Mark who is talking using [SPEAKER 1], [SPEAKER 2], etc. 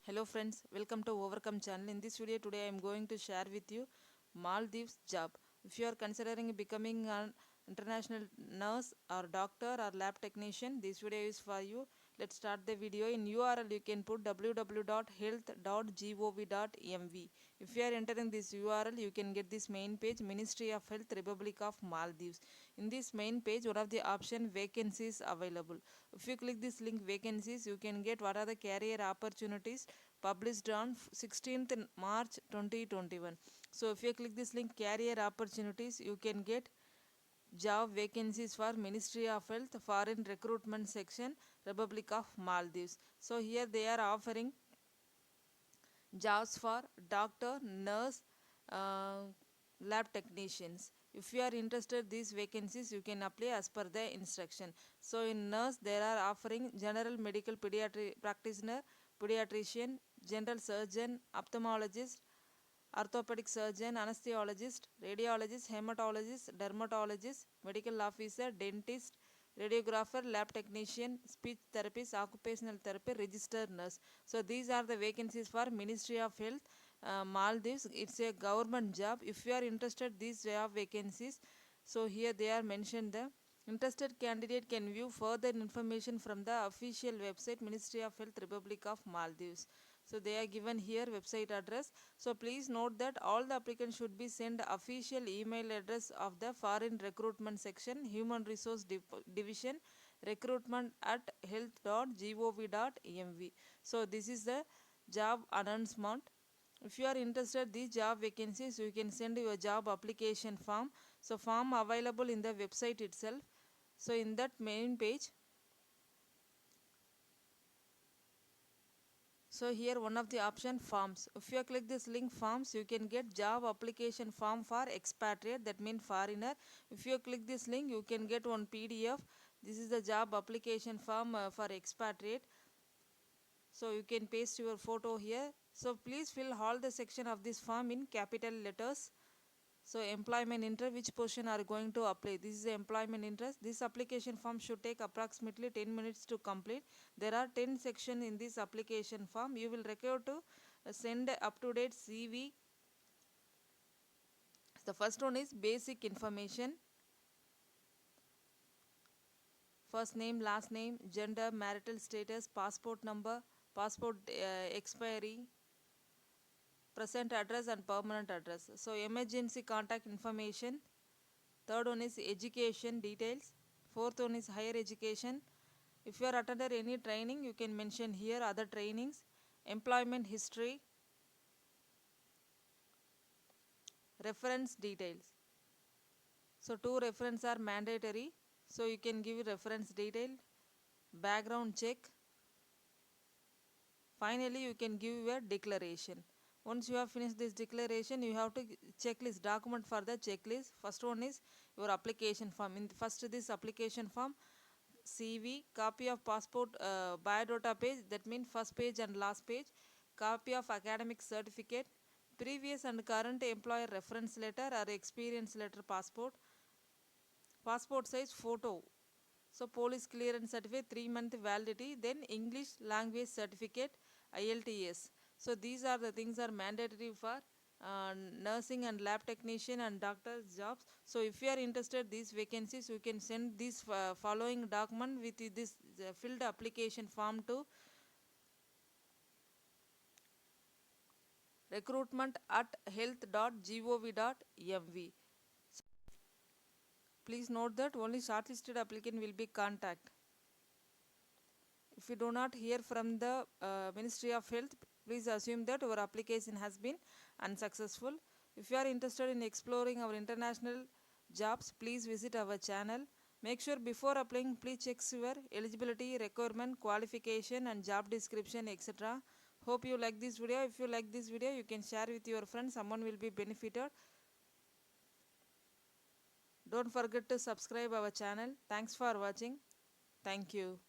[SPEAKER 1] Hello friends, welcome to Overcome channel. In this video today I am going to share with you Maldives job. If you are considering becoming an international nurse or doctor or lab technician, this video is for you. Let's start the video. In URL you can put www.health.gov.mv. If you are entering this URL, you can get this main page, Ministry of Health, Republic of Maldives. In this main page, one of the option vacancies available. If you click this link vacancies, you can get what are the career opportunities published on 16th March 2021. So if you click this link career opportunities, you can get job vacancies for Ministry of Health, Foreign Recruitment Section, Republic of Maldives. So here they are offering jobs for doctor, nurse, uh, lab technicians. If you are interested these vacancies, you can apply as per the instruction. So in nurse, there are offering general medical practitioner, pediatrician, general surgeon, ophthalmologist, orthopedic surgeon, anesthesiologist, radiologist, hematologist, dermatologist, medical officer, dentist, radiographer, lab technician, speech therapist, occupational therapy, registered nurse. So these are the vacancies for Ministry of Health, Maldives. It's a government job. If you are interested these job vacancies, so here they are mentioned the interested candidate can view further information from the official website Ministry of Health, Republic of Maldives. So they are given here website address. So please note that all the applicants should be sent official email address of the foreign recruitment section, human resource division, recruitment at health.gov.mv. So this is the job announcement. If you are interested these job vacancies, you can send your job application form. So form available in the website itself. So in that main page, so here one of the option forms. If you click this link forms, you can get job application form for expatriate, that means foreigner. If you click this link, you can get one PDF. This is the job application form for expatriate. So you can paste your photo here. So please fill all the section of this form in capital letters. So employment interest, which portion are going to apply? This is the employment interest. This application form should take approximately 10 minutes to complete. There are 10 sections in this application form. You will require to send up-to-date CV. The first one is basic information. First name, last name, gender, marital status, passport number, passport expiry, present address and permanent address. So emergency contact information. Third one is education details. Fourth one is higher education. If you are attended any training, you can mention here other trainings. Employment history, reference details. So two reference are mandatory. So you can give reference detail, background check. Finally, you can give your declaration. Once you have finished this declaration, you have to checklist document for the checklist. First one is your application form. In first this application form, CV, copy of passport, biodata page, that means first page and last page, copy of academic certificate, previous and current employer reference letter or experience letter, passport size photo. So police clearance certificate 3-month validity, then English language certificate, IELTS. So these are the things are mandatory for nursing and lab technician and doctor's jobs. So if you are interested these vacancies, you can send this following document with this filled application form to recruitment at health.gov.mv. Please note that only shortlisted applicant will be contact. If you do not hear from the Ministry of Health, please assume that your application has been unsuccessful. If you are interested in exploring our international jobs, please visit our channel. Make sure before applying, please check your eligibility, requirement, qualification and job description, etc. Hope you like this video. If you like this video, you can share with your friends. Someone will be benefited. Don't forget to subscribe our channel. Thanks for watching. Thank you.